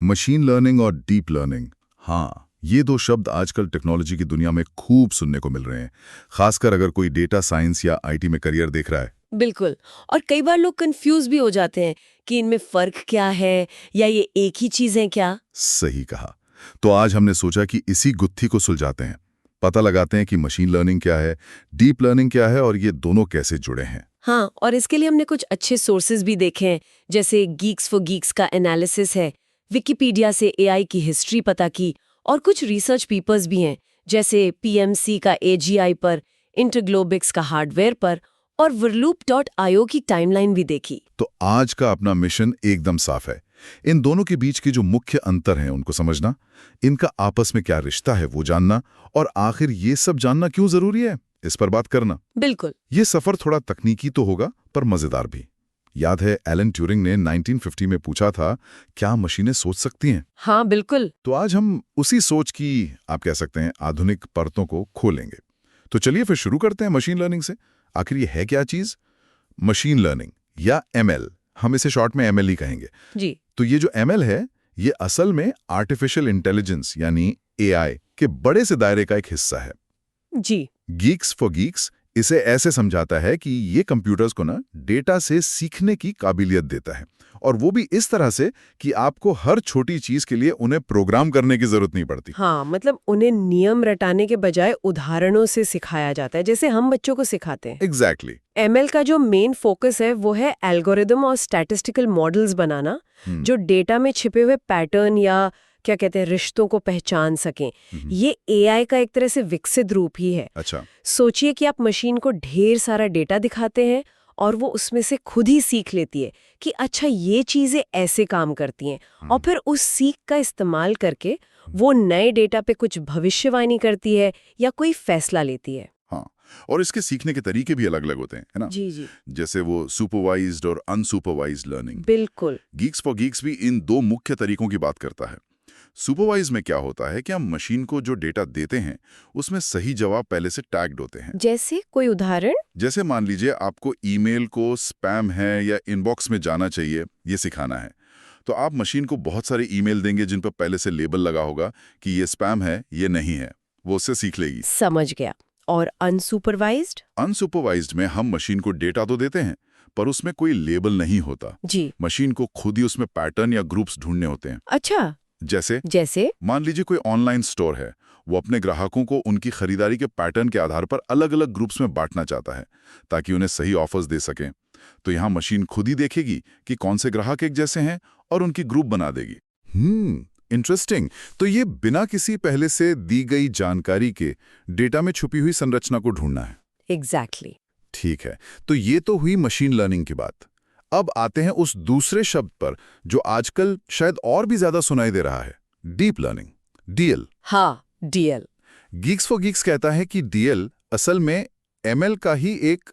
Machine learning और deep learning, हाँ, ये दो शब्द आजकल टेक्नोलॉजी की दुनिया में खूब सुनने को मिल रहे हैं, खासकर अगर कोई डेटा साइंस या आईटी में करियर देख रहा है। बिल्कुल। और कई बार लोग कंफ्यूज भी हो जाते हैं कि इनमें फर्क क्या है या ये एक ही चीज है क्या। सही कहा। तो आज हमने सोचा कि इसी गुत्थी को सुलझाते हैं, पता लगाते हैं कि मशीन लर्निंग क्या है, डीप लर्निंग क्या है और ये दोनों कैसे जुड़े हैं। हाँ, और इसके लिए हमने कुछ अच्छे सोर्सेज भी देखे हैं, जैसे गीक्स फॉर गीक्स का एनालिसिस है, विकिपीडिया से एआई की हिस्ट्री पता की, और कुछ रिसर्च पेपर्स भी हैं, जैसे पीएमसी का एजीआई पर, इंटरग्लोबिक्स का हार्डवेयर पर, और वर्लूप.io की टाइमलाइन भी देखी। तो आज का अपना मिशन एकदम साफ है, इन दोनों के बीच के जो मुख्य अंतर हैं उनको समझना, इनका आपस में क्या रिश्ता है वो जानना, और आखिर ये सब जानना क्यों जरूरी है इस पर बात करना। बिल्कुल। ये सफर थोड़ा तकनीकी तो होगा पर मजेदार भी। याद है एलन ट्यूरिंग ने 1950 में पूछा था, क्या मशीनें सोच सकती हैं? हाँ बिल्कुल। तो आज हम उसी सोच की, आप कह सकते हैं, आधुनिक परतों को खोलेंगे। तो चलिए फिर शुरू करते हैं मशीन लर्निंग से। आखिर ये है क्या चीज? मशीन लर्निंग या एमएल, हम इसे शॉर्ट में एमएल ही कहेंगे जी। तो ये जो एमएल है, ये असल में आर्टिफिशियल इंटेलिजेंस यानी एआई के बड़े से दायरे का एक हिस्सा है। जी। गीक्स फॉर गीक्स इसे ऐसे समझाता है कि ये कंप्यूटर्स को ना डेटा से सीखने की काबिलियत देता है, और वो भी इस तरह से कि आपको हर छोटी चीज के लिए उन्हें प्रोग्राम करने की जरूरत नहीं पड़ती। हाँ, मतलब उन्हें नियम रटाने के बजाय उदाहरणों से सिखाया जाता है, जैसे हम बच्चों को सिखाते हैं। एग्जैक्टली। एमएल का जो मेन फोकस है वो है एल्गोरिदम और स्टैटिस्टिकल मॉडल्स बनाना, जो डेटा में छिपे हुए पैटर्न या क्या कहते हैं रिश्तों को पहचान सकें। ये एआई का एक तरह से विकसित रूप ही है। अच्छा। सोचिए कि आप मशीन को ढेर सारा डेटा दिखाते हैं और वो उसमें से खुद ही सीख लेती है कि अच्छा ये चीजें ऐसे काम करती हैं, और फिर उस सीख का इस्तेमाल करके वो नए डेटा पे कुछ भविष्यवाणी करती है या कोई फैसला लेती है। हाँ, और इसके सीखने के तरीके भी अलग अलग होते हैं, है ना? जी जी। जैसे वो सुपरवाइज्ड और अनसुपरवाइज्ड लर्निंग। बिल्कुल। गीक्स फॉर गीक्स भी इन दो मुख्य तरीकों की बात करता है। सुपरवाइज में क्या होता है कि हम मशीन को जो डेटा देते हैं उसमें सही जवाब पहले से टैग्ड होते हैं। जैसे कोई उदाहरण? जैसे मान लीजिए आपको ईमेल को स्पैम है या इनबॉक्स में जाना चाहिए, ये सिखाना है, तो आप मशीन को बहुत सारे ईमेल देंगे जिन पर पहले से लेबल लगा होगा कि ये स्पैम है, ये नहीं है। वो उससे सीख लेगी। समझ गया। और अनसुपरवाइज्ड? अनसुपरवाइज्ड में हम मशीन को डेटा तो देते हैं पर उसमें कोई लेबल नहीं होता। जी। मशीन को खुद ही उसमें पैटर्न या ग्रुप्स ढूंढने होते हैं। अच्छा। जैसे मान लीजिए कोई ऑनलाइन स्टोर है, वो अपने ग्राहकों को उनकी खरीदारी के पैटर्न के आधार पर अलग अलग ग्रुप्स में बांटना चाहता है ताकि उन्हें सही ऑफर्स दे सकें। तो यहाँ मशीन खुद ही देखेगी कि कौन से ग्राहक एक जैसे हैं और उनकी ग्रुप बना देगी। इंटरेस्टिंग। तो ये बिना किसी पहले से दी गई जानकारी के डेटा में छुपी हुई संरचना को ढूंढना है। एग्जैक्टली। ठीक है, तो ये तो हुई मशीन लर्निंग की बात। अब आते हैं उस दूसरे शब्द पर जो आजकल शायद और भी ज्यादा सुनाई दे रहा है, डीप लर्निंग, डीएल। हाँ, डीएल। गीक्स फॉर गीक्स कहता है कि डीएल असल में एमएल का ही एक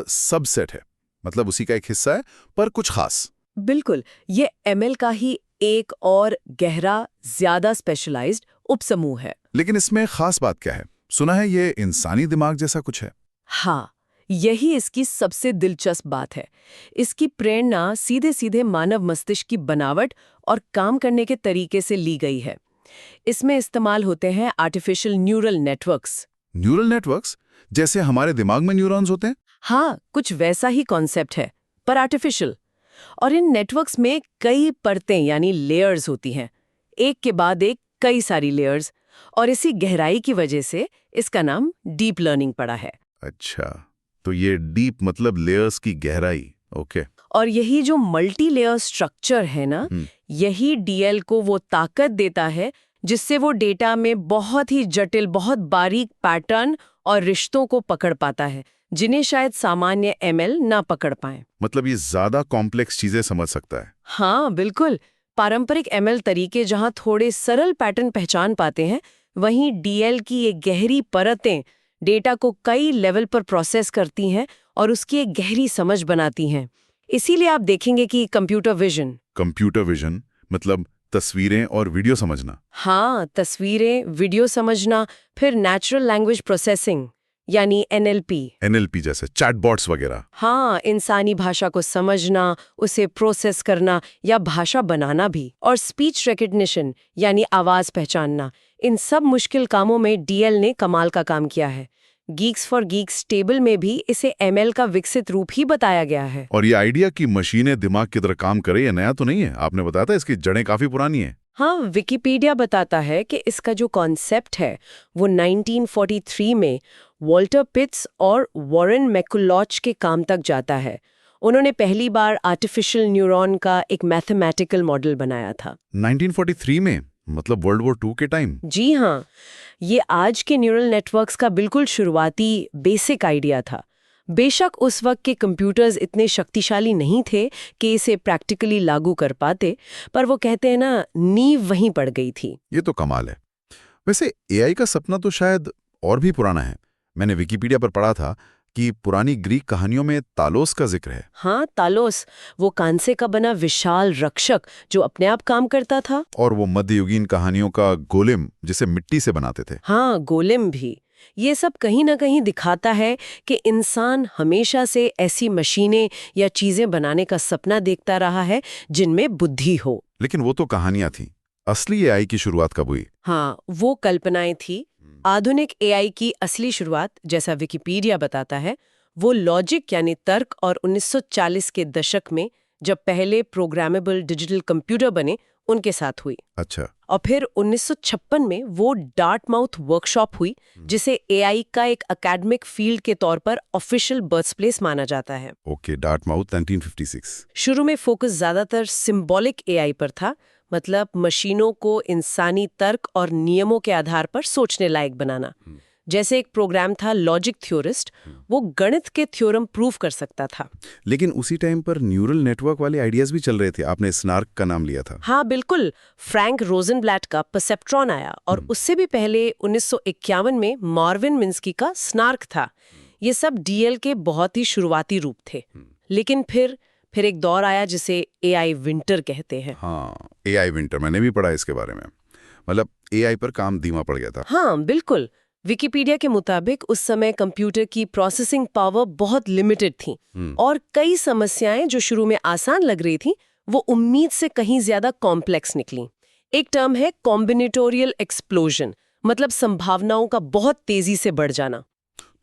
सबसेट है, मतलब उसी का एक हिस्सा है पर कुछ खास। बिल्कुल, ये एमएल का ही एक और गहरा, ज्यादा स्पेशलाइज्ड उपसमूह है। लेकिन इसमें खास बात क्या है? सुना है ये इंसानी दिमाग जैसा कुछ है। हाँ, यही इसकी सबसे दिलचस्प बात है। इसकी प्रेरणा सीधे सीधे मानव मस्तिष्क की बनावट और काम करने के तरीके से ली गई है। इसमें इस्तेमाल होते हैं artificial neural networks. Neural networks? जैसे हमारे दिमाग में न्यूरॉन्स होते हैं? हाँ, कुछ वैसा ही कॉन्सेप्ट है, पर आर्टिफिशियल। और इन नेटवर्क्स में कई परतें यानी लेयर्स होती हैं, एक के बाद एक कई सारी लेयर्स, और इसी गहराई की वजह से इसका नाम डीप लर्निंग पड़ा है। अच्छा, तो ये डीप मतलब लेयर्स की गहराई। ओके। और यही जो मल्टी लेयर स्ट्रक्चर है ना, यही डीएल को वो ताकत देता है जिससे वो डेटा में बहुत ही जटिल, बहुत बारीक पैटर्न और रिश्तों को पकड़ पाता है जिन्हें शायद सामान्य एमएल ना पकड़ पाए। मतलब ये ज्यादा कॉम्प्लेक्स चीजें समझ सकता है। हाँ बिल्कुल। पारंपरिक एमएल तरीके जहां थोड़े सरल पैटर्न पहचान पाते हैं, वहीं डीएल की ये गहरी परतें डेटा को कई लेवल पर प्रोसेस करती हैं और उसकी एक गहरी समझ बनाती हैं। इसीलिए आप देखेंगे कि कंप्यूटर विजन मतलब तस्वीरें और वीडियो समझना। हाँ, तस्वीरें, वीडियो समझना, फिर नेचुरल लैंग्वेज प्रोसेसिंग, यानी NLP। NLP जैसे चैटबॉट्स वगैरह। हाँ, इंसानी भाषा को समझना, उसे प्रोसेस करना या भाषा बनाना भी। और स्पीच रिकग्निशन यानी आवाज पहचानना, इन सब मुश्किल कामों में DL ने कमाल का काम किया है। गीक्स फॉर गीक्स टेबल में भी इसे ML का विकसित रूप ही बताया गया है। और ये आइडिया कि मशीनें दिमाग की तरह काम करे, ये नया तो नहीं है। आपने बताया था इसकी जड़ें काफी पुरानी है। हाँ, विकिपीडिया बताता है कि इसका जो कॉन्सेप्ट है वो 1943 में वॉल्टर पिट्स और वॉरेन मैकुलॉच के काम तक जाता है। उन्होंने पहली बार आर्टिफिशियल न्यूरॉन का एक मैथमेटिकल मॉडल बनाया था। 1943 में, मतलब वर्ल्ड वॉर 2 के टाइम? जी हाँ, ये आज के न्यूरल नेटवर्क्स का बिल्कुल शुरुआती बेसिक आइडिया था। बेशक उस वक्त के कंप्यूटर्स इतने शक्तिशाली नहीं थे कि इसे प्रैक्टिकली लागू कर पाते, पर वो कहते हैं ना, नींव वहीं पड़ गई थी। ये तो कमाल है। वैसे एआई का सपना तो शायद और भी पुराना है। मैंने विकिपीडिया पर पढ़ा था कि पुरानी ग्रीक कहानियों में तालोस का जिक्र है। हाँ, तालोस, वो कांसे का बना विशाल रक्षक जो अपने आप काम करता था। और वो मध्ययुगीन कहानियों का गोलेम, जिसे मिट्टी से बनाते थे। हाँ, गोलेम भी। ये सब कहीं ना कहीं दिखाता है कि इंसान हमेशा से ऐसी मशीनें या चीजें बनाने का सपना देखता रहा है जिनमें बुद्धि हो। लेकिन वो तो कहानियां थीं। असली एआई की शुरुआत कब हुई? हाँ, वो कल्पनाएं थी। आधुनिक AI की असली शुरुआत, जैसा विकिपीडिया बताता है, वो लॉजिक यानी तर्क और 1940 के दशक में जब पहले प्रोग्रामेबल डिजिटल कंप्यूटर बने, उनके साथ हुई। अच्छा। और फिर 1956 में वो डार्टमाउथ वर्कशॉप हुई, जिसे AI का एक एकेडमिक फील्ड के तौर पर ऑफिशियल बर्थप्लेस माना जाता है। Okay, Dartmouth 1956। शुरू में फोकस ज्यादातर सिंबॉलिक AI पर था, मतलब मशीनों को इंसानी तर्क और नियमों के आधार पर सोचने लायक बनाना। जैसे एक प्रोग्राम था लॉजिक थ्योरिस्ट, वो गणित के थ्योरम प्रूव कर सकता था। लेकिन उसी टाइम पर न्यूरल नेटवर्क वाले आइडियाज भी चल रहे थे। आपने स्नार्क का नाम लिया था। हाँ बिल्कुल, फ्रैंक रोजनब्लैट का परसेप्ट्रॉन आया और उससे भी पहले 1951 में मार्विन मिन्स्की का स्नार्क था। ये सब DL के बहुत ही शुरुआती रूप थे। लेकिन फिर एक दौर आया जिसे AI विंटर कहते हैं। हाँ, AI विंटर, मैंने भी पढ़ा इसके बारे में। मतलब AI पर काम धीमा पड़ गया था। हाँ बिल्कुल, विकिपीडिया के मुताबिक उस समय कंप्यूटर की प्रोसेसिंग पावर बहुत लिमिटेड थी और कई समस्याएं जो शुरू में आसान लग रही थी, वो उम्मीद से कहीं ज्यादा कॉम्प्लेक्स निकली। एक टर्म है कॉम्बिनेटोरियल एक्सप्लोजन, मतलब संभावनाओं का बहुत तेजी से बढ़ जाना।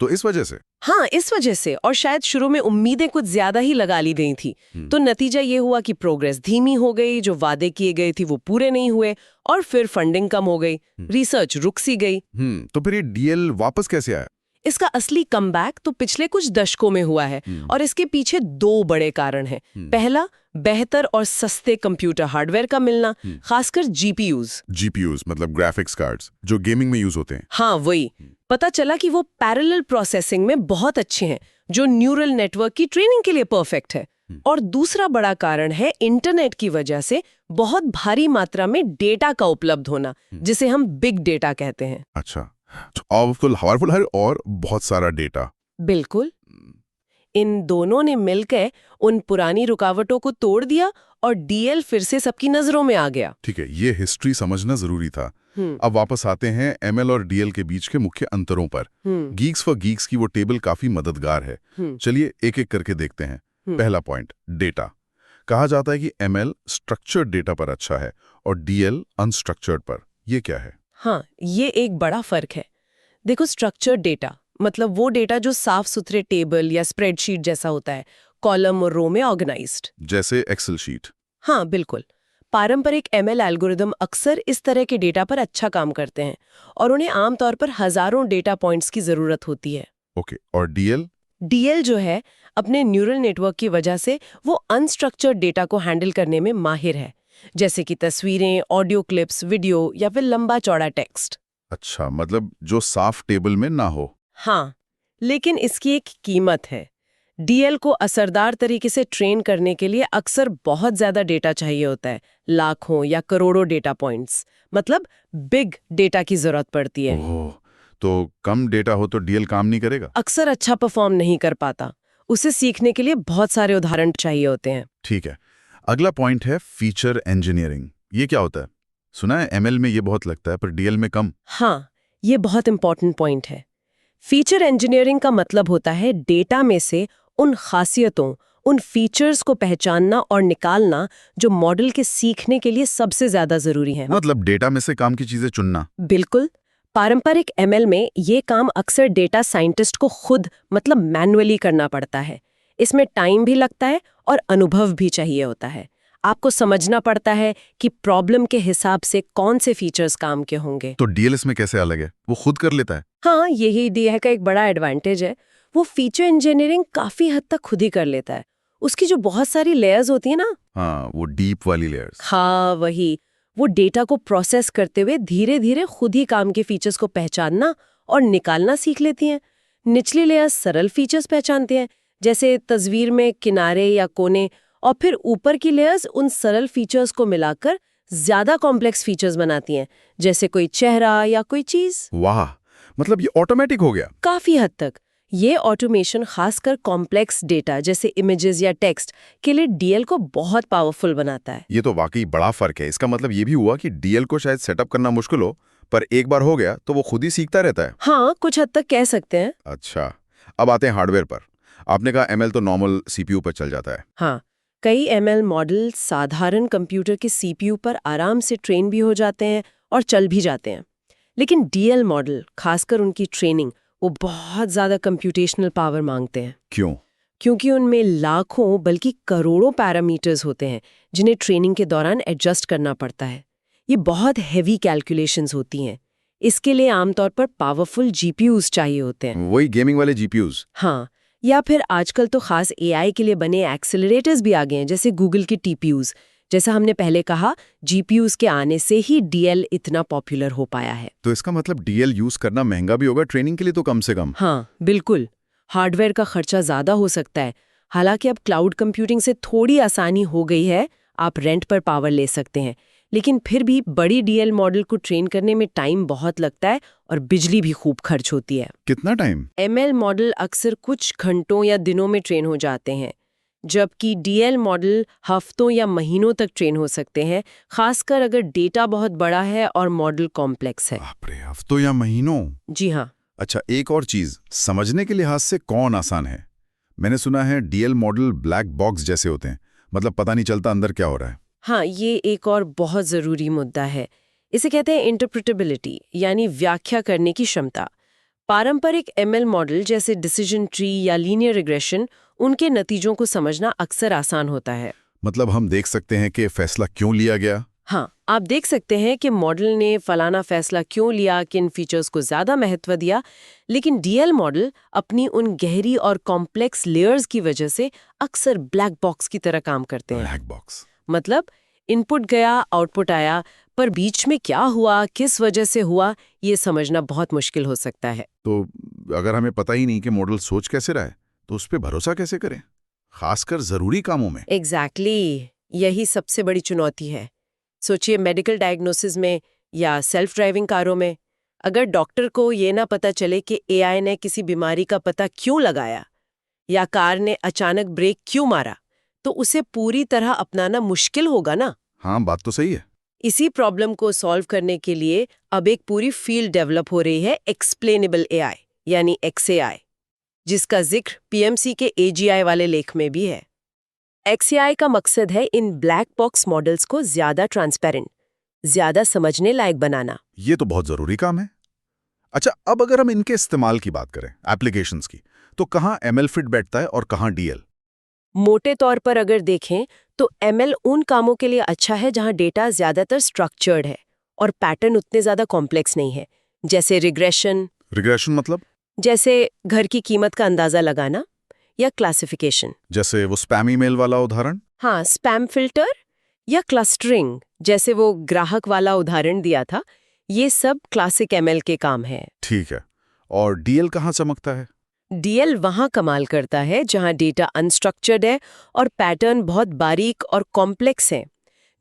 तो इस वजह से? हाँ, इस वजह से, और शायद शुरू में उम्मीदें कुछ ज्यादा ही लगा ली गई थी। तो नतीजा ये हुआ कि प्रोग्रेस धीमी हो गई, जो वादे किए गए थे वो पूरे नहीं हुए, और फिर फंडिंग कम हो गई, रिसर्च रुक सी गई। तो फिर ये DL वापस कैसे आया? इसका असली कमबैक तो पिछले कुछ दशकों में हुआ है और इसके पीछे दो बड़े कारण हैं। पहला, बेहतर और सस्ते कंप्यूटर हार्डवेयर का मिलना, खासकर GPUs मतलब ग्राफिक्स कार्ड्स, जो गेमिंग में यूज होते हैं। हाँ वही, पता चला कि वो पैरेलल प्रोसेसिंग में बहुत अच्छे हैं, जो न्यूरल नेटवर्क की ट्रेनिंग के लिए परफेक्ट है। और दूसरा बड़ा कारण है इंटरनेट की वजह से बहुत भारी मात्रा में डेटा का उपलब्ध होना, जिसे हम बिग डेटा कहते हैं। अच्छा, तो पावरफुल है और बहुत सारा डेटा। बिल्कुल, इन दोनों ने मिलकर उन पुरानी रुकावटों को तोड़ दिया और DL फिर से सबकी नजरों में आ गया। ठीक है, ये हिस्ट्री समझना जरूरी था। अब वापस आते हैं ML और DL के बीच के मुख्य अंतरों पर। गीक्स फॉर गीक्स की वो टेबल काफी मददगार है। चलिए एक एक करके देखते हैं। पहला पॉइंट, डेटा। कहा जाता है कि ML स्ट्रक्चर्ड डेटा पर अच्छा है और DL अनस्ट्रक्चर्ड पर। ये क्या है? हाँ, ये एक बड़ा फर्क है। देखो, स्ट्रक्चर्ड डेटा मतलब वो डेटा जो साफ सुथरे टेबल या स्प्रेडशीट जैसा होता है, कॉलम और रो में ऑर्गेनाइज्ड, जैसे एक्सेल शीट। हाँ बिल्कुल। पारंपरिक ML एल्गोरिदम अक्सर इस तरह के डेटा पर अच्छा काम करते हैं और उन्हें आमतौर पर हजारों डेटा पॉइंट्स की जरूरत होती है। ओके, और DL जो है, अपने न्यूरल नेटवर्क की वजह से वो अनस्ट्रक्चर्ड डेटा को हैंडल करने में माहिर है, जैसे कि तस्वीरें, ऑडियो क्लिप्स, वीडियो या फिर लंबा चौड़ा टेक्स्ट। अच्छा, मतलब जो साफ टेबल में ना हो। हाँ, लेकिन इसकी एक कीमत है। DL को असरदार तरीके से ट्रेन करने के लिए अक्सर बहुत ज्यादा डेटा चाहिए होता है, लाखों या करोड़ों डेटा पॉइंट्स, मतलब बिग डेटा की जरूरत पड़ती है। ओह, तो कम डेटा हो तो DL काम नहीं करेगा? अक्सर अच्छा परफॉर्म नहीं कर पाता। उसे सीखने के लिए बहुत सारे उदाहरण चाहिए होते हैं। ठीक है, अगला पॉइंट है फीचर इंजीनियरिंग। ये क्या होता है? सुना है ML में ये बहुत लगता है पर DL में कम। हाँ, ये बहुत इंपॉर्टेंट पॉइंट है। फीचर इंजीनियरिंग का मतलब होता है डेटा में से उन खासियतों, उन फीचर्स को पहचानना और निकालना जो मॉडल के सीखने के लिए सबसे ज्यादा जरूरी है। मतलब डेटा में से काम की चीजें चुनना। बिल्कुल। पारंपरिक एमएल में ये काम अक्सर डेटा साइंटिस्ट को खुद मतलब मैन्युअली करना पड़ता है। इसमें टाइम भी लगता है और अनुभव भी चाहिए होता है। आपको समझना पड़ता है कि प्रॉब्लम के हिसाब से कौन से फीचर्स काम के होंगे। तो डीएल इसमें कैसे अलग है? वो खुद कर लेता है? हाँ, यही डीआई का एक बड़ा एडवांटेज है। वो फीचर इंजीनियरिंग काफी हद तक खुद ही कर लेता है। उसकी जो बहुत सारी लेयर्स होती है ना, हाँ, वो डीप वाली लेयर्स। हाँ वही, वो डेटा को प्रोसेस करते हुए धीरे धीरे खुद ही काम के फीचर्स को पहचानना और निकालना सीख लेती हैं। निचली लेयर्स सरल फीचर्स पहचानते हैं, जैसे तस्वीर में किनारे या कोने, और फिर ऊपर की लेयर्स उन सरल फीचर्स को मिलाकर ज्यादा कॉम्प्लेक्स फीचर्स बनाती हैं, जैसे कोई चेहरा या कोई चीज। वाह, मतलब ये ऑटोमेटिक हो गया। काफी हद तक ये ऑटोमेशन खासकर कॉम्प्लेक्स डेटा जैसे इमेजेस या टेक्स्ट के लिए डीएल को बहुत पावरफुल बनाता है। ये तो वाकई बड़ा फर्क है। इसका मतलब ये भी हुआ कि डीएल को शायद सेटअप करना मुश्किल हो, पर एक बार हो गया तो वो खुद ही सीखता रहता है। हाँ, कुछ हद तक कह सकते हैं। अच्छा, अब आते हैं हार्डवेयर पर। आपने कहा एमएल तो नॉर्मल सीपीयू पर चल जाता है। हाँ, कई एमएल मॉडल साधारण कंप्यूटर के सीपीयू पर आराम से ट्रेन भी हो जाते हैं और चल भी जाते हैं। लेकिन डीएल मॉडल, खासकर उनकी ट्रेनिंग, वो बहुत ज़्यादा कंप्यूटेशनल पावर मांगते हैं। क्यों? क्योंकि उनमें लाखों बल्कि करोड़ों पैरामीटर्स होते हैं जिन्हें ट्रेनिंग के दौरान एडजस्ट करना पड़ता है। ये बहुत हैवी कैलकुलेशंस होती हैं। इसके लिए आमतौर पर पावरफुल जीपीयूज चाहिए होते हैं। वही गेमिंग वाले जीपीयूज? हाँ, या फिर आजकल तो खास एआई के लिए बने एक्सेलरेटर्स भी आ गए हैं, जैसे गूगल के टीपीयूज। जैसा हमने पहले कहा, जीपीयूज के आने से ही डीएल इतना पॉपुलर हो पाया है। तो इसका मतलब डीएल यूज करना महंगा भी होगा ट्रेनिंग के लिए, तो कम से कम। हाँ बिल्कुल, हार्डवेयर का खर्चा ज्यादा हो सकता है। हालांकि अब क्लाउड कंप्यूटिंग से थोड़ी आसानी हो गई है, आप रेंट पर पावर ले सकते हैं, लेकिन फिर भी बड़ी डीएल मॉडल को ट्रेन करने में टाइम बहुत लगता है और बिजली भी खूब खर्च होती है। कितना टाइम? एमएल मॉडल अक्सर कुछ घंटों या दिनों में ट्रेन हो जाते हैं, जबकि डीएल मॉडल हफ्तों या महीनों तक ट्रेन हो सकते हैं, खासकर अगर डेटा बहुत बड़ा है और मॉडल कॉम्प्लेक्स है। बाप रे, हफ्तों या महीनों? जी हाँ। अच्छा, एक और चीज, समझने के लिहाज से कौन आसान है? मैंने सुना है डीएल मॉडल ब्लैक बॉक्स जैसे होते हैं, मतलब पता नहीं चलता अंदर क्या हो रहा है। हाँ, ये एक और बहुत ज़रूरी मुद्दा है। इसे कहते हैं इंटरप्रिटेबिलिटी, यानी व्याख्या करने की क्षमता। पारंपरिक एमएल मॉडल जैसे डिसीजन ट्री या लीनियर रिग्रेशन, उनके नतीजों को समझना अक्सर आसान होता है। मतलब हम देख सकते हैं कि फैसला क्यों लिया गया। हाँ, आप देख सकते हैं कि मॉडल ने फलाना फैसला क्यों लिया, किन फीचर्स को ज़्यादा महत्व दिया। लेकिन डीएल मॉडल अपनी उन गहरी और कॉम्प्लेक्स लेयर्स की वजह से अक्सर ब्लैक बॉक्स की तरह काम करते हैं। ब्लैक बॉक्स मतलब इनपुट गया, आउटपुट आया, पर बीच में क्या हुआ, किस वजह से हुआ, ये समझना बहुत मुश्किल हो सकता है। तो अगर हमें पता ही नहीं कि मॉडल सोच कैसे रहा है, तो उस पर भरोसा कैसे करें, खासकर जरूरी कामों में? एग्जैक्टली, यही सबसे बड़ी चुनौती है। सोचिए, मेडिकल डायग्नोसिस में या सेल्फ ड्राइविंग कारों में, अगर डॉक्टर को ये ना पता चले कि एआई ने किसी बीमारी का पता क्यों लगाया या कार ने अचानक ब्रेक क्यों मारा, तो उसे पूरी तरह अपनाना मुश्किल होगा ना। हाँ, बात तो सही है। इसी प्रॉब्लम को सॉल्व करने के लिए अब एक पूरी फील्ड डेवलप हो रही है, एक्सप्लेनेबल एआई यानी एक्सएआई, जिसका जिक्र पीएमसी के एजीआई वाले लेख में भी है। एक्सएआई का मकसद है इन ब्लैक बॉक्स मॉडल्स को ज्यादा ट्रांसपेरेंट, ज्यादा समझने लायक बनाना। ये तो बहुत जरूरी काम है। अच्छा, अब अगर हम इनके इस्तेमाल की बात करें, एप्लीकेशंस की, तो कहाँ एमएल फिट बैठता है और कहाँ डीएल? मोटे तौर पर अगर देखें तो एमएल उन कामों के लिए अच्छा है जहां डेटा ज्यादातर स्ट्रक्चर्ड है और पैटर्न उतने ज्यादा कॉम्प्लेक्स नहीं है, जैसे रिग्रेशन। रिग्रेशन मतलब? जैसे घर की कीमत का अंदाजा लगाना, या क्लासिफिकेशन, जैसे वो स्पैम ईमेल वाला उदाहरण? हाँ, स्पैम फिल्टर, या क्लस्टरिंग, जैसे वो ग्राहक वाला उदाहरण दिया था। ये सब क्लासिक एमएल के काम है। ठीक है। और डीएल कहाँ चमकता है? डीएल वहां कमाल करता है जहां डेटा अनस्ट्रक्चर्ड है और पैटर्न बहुत बारीक और कॉम्प्लेक्स हैं,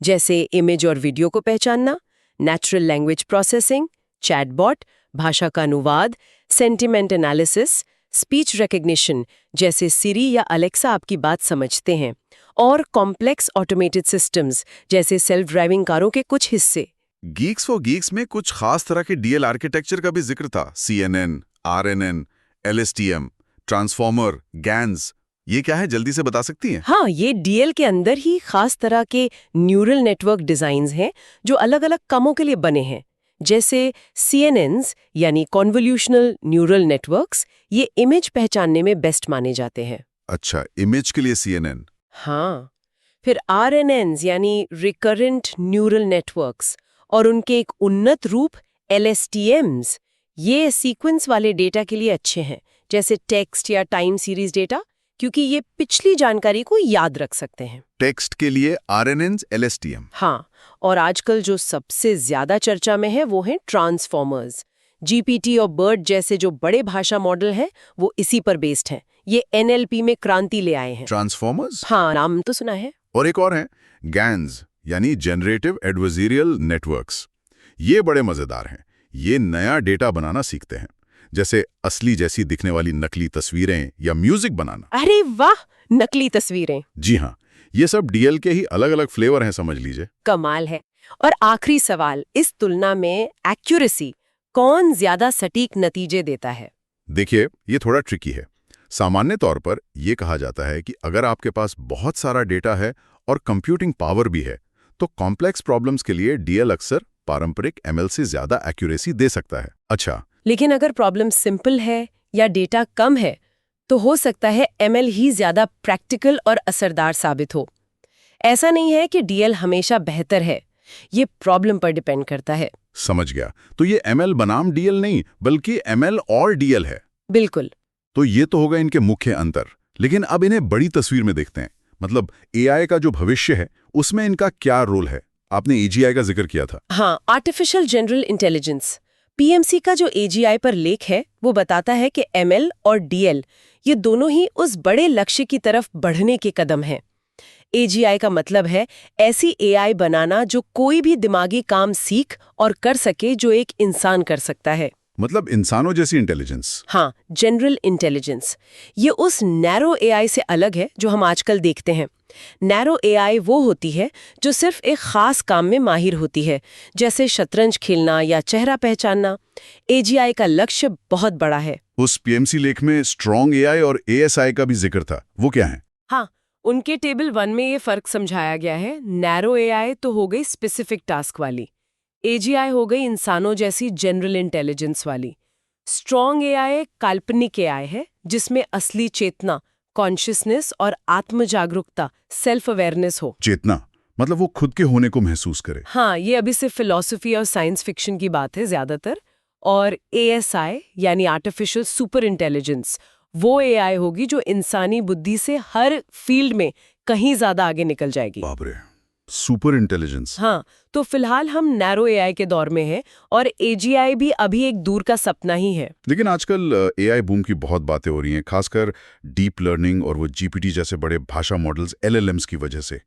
जैसे इमेज और वीडियो को पहचानना, नेचुरल लैंग्वेज प्रोसेसिंग, चैटबॉट, भाषा का अनुवाद, सेंटिमेंट एनालिसिस, स्पीच रिकग्निशन, जैसे सिरी या अलेक्सा आपकी बात समझते हैं, और कॉम्प्लेक्स ऑटोमेटेड सिस्टम्स जैसे सेल्फ ड्राइविंग कारों के कुछ हिस्से। गीक्स फॉर गीक्स में कुछ खास तरह के डीएल आर्किटेक्चर का भी जिक्र था, CNN, RNN, LSTM, transformer, GANs, ये क्या है, जल्दी से बता सकती हैं? हाँ, ये डीएल के अंदर ही खास तरह के न्यूरल नेटवर्क डिजाइन्स हैं जो अलग-अलग कामों के लिए बने हैं। जैसे CNNs यानी कॉन्वोल्यूशनल न्यूरल नेटवर्क्स, ये इमेज पहचानने में बेस्ट माने जाते हैं। अच्छा, इमेज के लिए CNN। हाँ, फिर RNNs यानी रिकरेंट न्यूरल नेटवर्क्स और उनके एक उन्नत रूप LSTMs, ये सीक्वेंस वाले डेटा के लिए अच्छे हैं, जैसे टेक्स्ट या टाइम सीरीज डेटा, क्योंकि ये पिछली जानकारी को याद रख सकते हैं। टेक्स्ट के लिए RNNs, LSTM। हाँ, और आजकल जो सबसे ज्यादा चर्चा में है वो है ट्रांसफॉर्मर्स। GPT और BERT जैसे जो बड़े भाषा मॉडल हैं वो इसी पर बेस्ड हैं। ये NLP में क्रांति ले आए हैं। ट्रांसफॉर्मर्स? हाँ, नाम तो सुना है। और एक और है GANs, यानी जनरेटिव एडवर्सरियल नेटवर्क्स। ये बड़े मजेदार हैं। ये नया डेटा बनाना सीखते हैं, जैसे असली जैसी दिखने वाली नकली तस्वीरें या म्यूजिक बनाना। अरे वाह, नकली तस्वीरें! जी हाँ, ये सब DL के ही अलग-अलग फ्लेवर हैं, समझ लीजिए। कमाल है। और आखिरी सवाल, इस तुलना में एक्यूरेसी कौन ज्यादा सटीक नतीजे देता है? देखिए, ये थोड़ा ट्रिकी है। सामान्य तौर पर यह कहा जाता है कि अगर आपके पास बहुत सारा डेटा है और कंप्यूटिंग पावर भी है, तो कॉम्प्लेक्स प्रॉब्लम्स के लिए DL अक्सर पारंपरिक ML से ज्यादा एक्यूरेसी दे सकता है। अच्छा, लेकिन अगर प्रॉब्लम सिंपल है या डेटा कम है, तो हो सकता है ML ही ज्यादा प्रैक्टिकल और असरदार साबित हो। ऐसा नहीं है कि DL हमेशा बेहतर है, ये प्रॉब्लम पर डिपेंड करता है। समझ गया। तो ये ML बनाम DL नहीं, बल्कि ML और DL है। बिल्कुल। तो ये तो होगा इनके मुख्य अंतर। लेकिन अब इन्हें बड़ी तस्वीर में देखते हैं। मतलब AI का जो भविष्य है, उसमें इनका क्या रोल है? आपने AGI का जिक्र किया था। हाँ, आर्टिफिशियल जनरल इंटेलिजेंस, PMC का जो AGI पर लेख है वो बताता है कि ML और DL ये दोनों ही उस बड़े लक्ष्य की तरफ बढ़ने के कदम हैं। AGI का मतलब है ऐसी AI बनाना जो कोई भी दिमागी काम सीख और कर सके जो एक इंसान कर सकता है। मतलब इंसानों जैसी इंटेलिजेंस। हाँ, जनरल इंटेलिजेंस। ये उस नैरो AI से अलग है जो हम आजकल देखते हैं। नैरो AI वो होती है जो सिर्फ एक खास काम में माहिर होती है, जैसे शतरंज खेलना या चेहरा पहचानना। AGI का लक्ष्य बहुत बड़ा है। उस PMC लेख में स्ट्रॉन्ग AI और ASI का भी जिक्र था, वो क्या है? हाँ, उनके टेबल 1 में ये फर्क समझाया गया है। नैरो AI तो हो गई स्पेसिफिक टास्क वाली, AGI हो गई इंसानों जैसी जनरल इंटेलिजेंस वाली। स्ट्रॉन्ग AI काल्पनिक AI है जिसमें असली चेतना, कॉन्शियसनेस और आत्म जागरूकता, सेल्फ अवेयरनेस हो। चेतना मतलब वो खुद के होने को महसूस करे। हाँ, ये अभी सिर्फ फिलॉसफी और साइंस फिक्शन की बात है ज्यादातर। और ASI यानी आर्टिफिशियल सुपर इंटेलिजेंस, वो AI होगी जो इंसानी बुद्धि से हर फील्ड में कहीं ज्यादा आगे निकल जाएगी। बाप रे, सुपर इंटेलिजेंस। हाँ, तो फिलहाल हम नैरो AI के दौर में हैं और AGI भी अभी एक दूर का सपना ही है। लेकिन आजकल AI बूम की बहुत बातें हो रही हैं, खासकर डीप लर्निंग और वो GPT जैसे बड़े भाषा मॉडल्स LLMs की वजह से।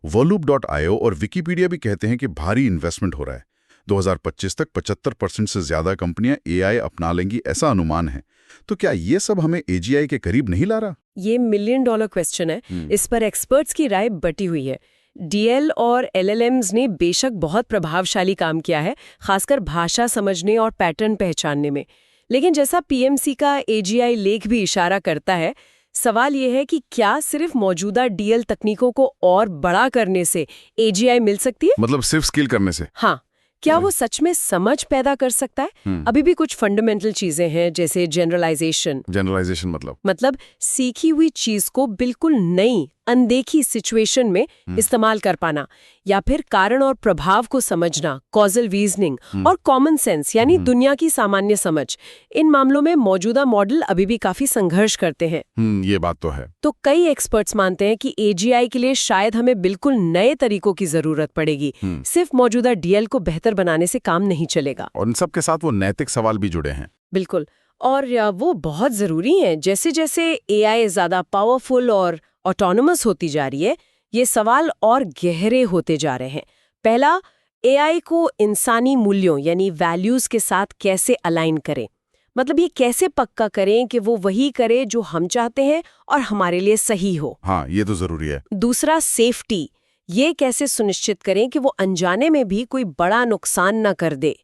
Volup.io और विकिपीडिया भी कहते हैं कि भारी इन्वेस्टमेंट हो रहा है। 2025 तक 75% से ज्यादा कंपनियां AI अपना लेंगी, ऐसा अनुमान है। तो क्या ये सब हमें AGI के करीब नहीं ला रहा? ये $1 मिलियन क्वेश्चन है। इस पर एक्सपर्ट्स की राय बटी हुई है। DL और LLMs ने बेशक बहुत प्रभावशाली काम किया है, खासकर भाषा समझने और पैटर्न पहचानने में। लेकिन जैसा PMC का AGI लेख भी इशारा करता है, सवाल यह है कि क्या सिर्फ मौजूदा DL तकनीकों को और बड़ा करने से AGI मिल सकती है? मतलब सिर्फ स्किल करने से? हाँ, क्या वो सच में समझ पैदा कर सकता है? अभी भी कुछ फंडामेंटल चीजें हैं, जैसे जनरलाइजेशन। जनरलाइजेशन मतलब सीखी हुई चीज को बिल्कुल नई अनदेखी सिचुएशन में इस्तेमाल कर पाना, या फिर कारण और प्रभाव को समझना, कॉजल रीजनिंग, और कॉमन सेंस यानी दुनिया की सामान्य समझ। इन मामलों में मौजूदा मॉडल अभी भी काफी संघर्ष करते हैं। ये बात तो है। तो कई एक्सपर्ट्स मानते हैं कि AGI के लिए शायद हमें बिल्कुल नए तरीकों की जरूरत पड़ेगी। सिर्फ मौजूदा DL को बेहतर बनाने से काम नहीं चलेगा। और इन सब के साथ वो नैतिक सवाल भी जुड़े हैं। बिल्कुल, और वो बहुत जरूरी हैं। जैसे जैसे AI ज्यादा पावरफुल और ऑटोनोमस होती जा रही है, ये सवाल और गहरे होते जा रहे हैं। पहला, AI को इंसानी मूल्यों यानी वैल्यूज के साथ कैसे अलाइन करें, मतलब ये कैसे पक्का करें कि वो वही करे जो हम चाहते हैं और हमारे लिए सही हो। हाँ, ये तो जरूरी है। दूसरा, सेफ्टी, ये कैसे सुनिश्चित करें कि वो अनजाने में भी कोई बड़ा नुकसान न कर दे।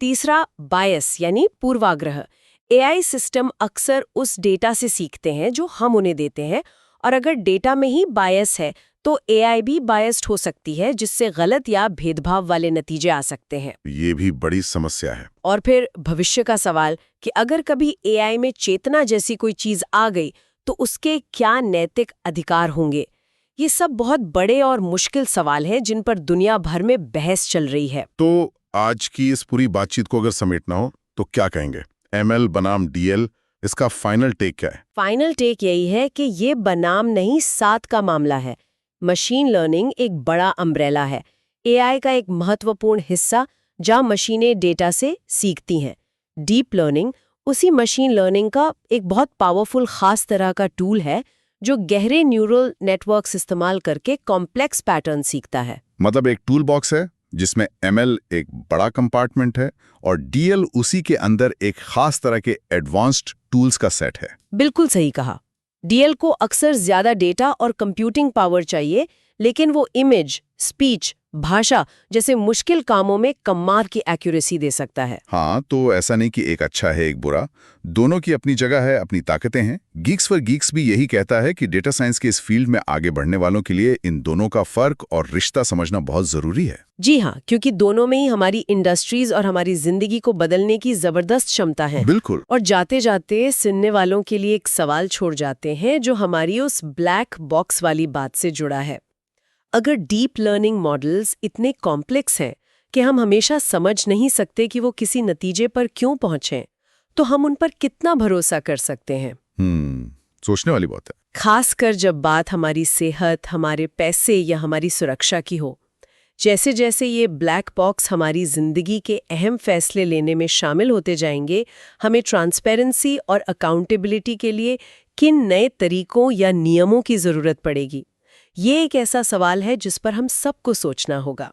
तीसरा, बायस यानी पूर्वाग्रह, एआई सिस्टम अक्सर उस डेटा से सीखते हैं जो हम उन्हें देते हैं, और अगर डेटा में ही बायस है तो एआई भी बायस्ड हो सकती है, जिससे गलत या भेदभाव वाले नतीजे आ सकते हैं। ये भी बड़ी समस्या है। और फिर भविष्य का सवाल कि अगर कभी एआई में चेतना जैसी कोई चीज आ गई तो उसके क्या नैतिक अधिकार होंगे। ये सब बहुत बड़े और मुश्किल सवाल हैं जिन पर दुनिया भर में बहस चल रही है। तो आज की इस पूरी बातचीत को अगर समेटना हो तो क्या कहेंगे? एमएल बनाम डीएल, इसका फाइनल टेक क्या है? फाइनल टेक यही है कि ये बनाम नहीं साथ का मामला है। मशीन लर्निंग एक बड़ा अम्ब्रेला है, एआई का एक महत्वपूर्ण हिस्सा जहां मशीनें डेटा से सीखती हैं। डीप लर्निंग उसी मशीन लर्निंग का एक बहुत पावरफुल खास तरह का टूल है जो गहरे न्यूरल नेटवर्क्स इस्तेमाल करके कॉम्प्लेक्स पैटर्न सीखता है। मतलब एक टूल बॉक्स है जिसमें एमएल एक बड़ा कंपार्टमेंट है और डीएल उसी के अंदर एक खास तरह के एडवांस्ड टूल्स का सेट है। बिल्कुल सही कहा। डीएल को अक्सर ज्यादा डेटा और कंप्यूटिंग पावर चाहिए, लेकिन वो इमेज, स्पीच, भाषा जैसे मुश्किल कामों में कमाल की एक्यूरेसी दे सकता है। हाँ, तो ऐसा नहीं कि एक अच्छा है एक बुरा, दोनों की अपनी जगह है, अपनी ताकतें हैं। गीक्स फॉर गीक्स भी यही कहता है कि डेटा साइंस के इस फील्ड में आगे बढ़ने वालों के लिए इन दोनों का फर्क और रिश्ता समझना बहुत जरूरी है। जी हाँ, क्योंकि दोनों में ही हमारी इंडस्ट्रीज और हमारी जिंदगी को बदलने की जबरदस्त क्षमता है। बिल्कुल। और जाते जाते सुनने वालों के लिए एक सवाल छोड़ जाते हैं जो हमारी उस ब्लैक बॉक्स वाली बात से जुड़ा है। अगर डीप लर्निंग मॉडल्स इतने कॉम्प्लेक्स हैं कि हम हमेशा समझ नहीं सकते कि वो किसी नतीजे पर क्यों पहुंचे, तो हम उन पर कितना भरोसा कर सकते हैं? सोचने वाली बात है। खासकर जब बात हमारी सेहत, हमारे पैसे या हमारी सुरक्षा की हो। जैसे जैसे ये ब्लैक बॉक्स हमारी जिंदगी के अहम फैसले लेने में शामिल होते जाएंगे, हमें ट्रांसपेरेंसी और अकाउंटेबिलिटी के लिए किन नए तरीकों या नियमों की जरूरत पड़ेगी? ये एक ऐसा सवाल है जिस पर हम सबको सोचना होगा।